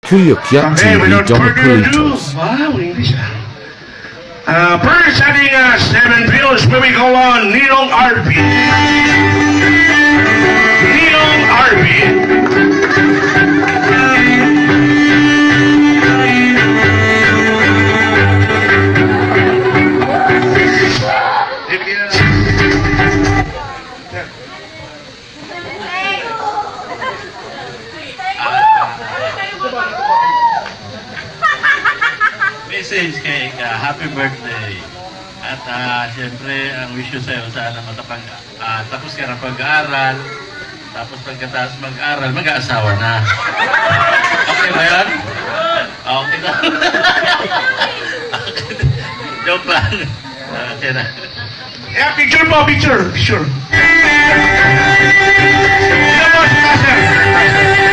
Kuyukyat Okay, TV without further ado, Domicilitos. wow, English first ating 7 pills where we go on Ninong RP. Ninong RP. Message kay happy birthday. At siyempre, ang wish ko sa'yo, sana tapos ka ng pag-aaral. Tapos pagkatapos mag-aaral, mag-aasawa na. Okay ba yan? Okay na. Joke lang. Okay na. Yeah, picture po, picture. Picture. Sino po si Master?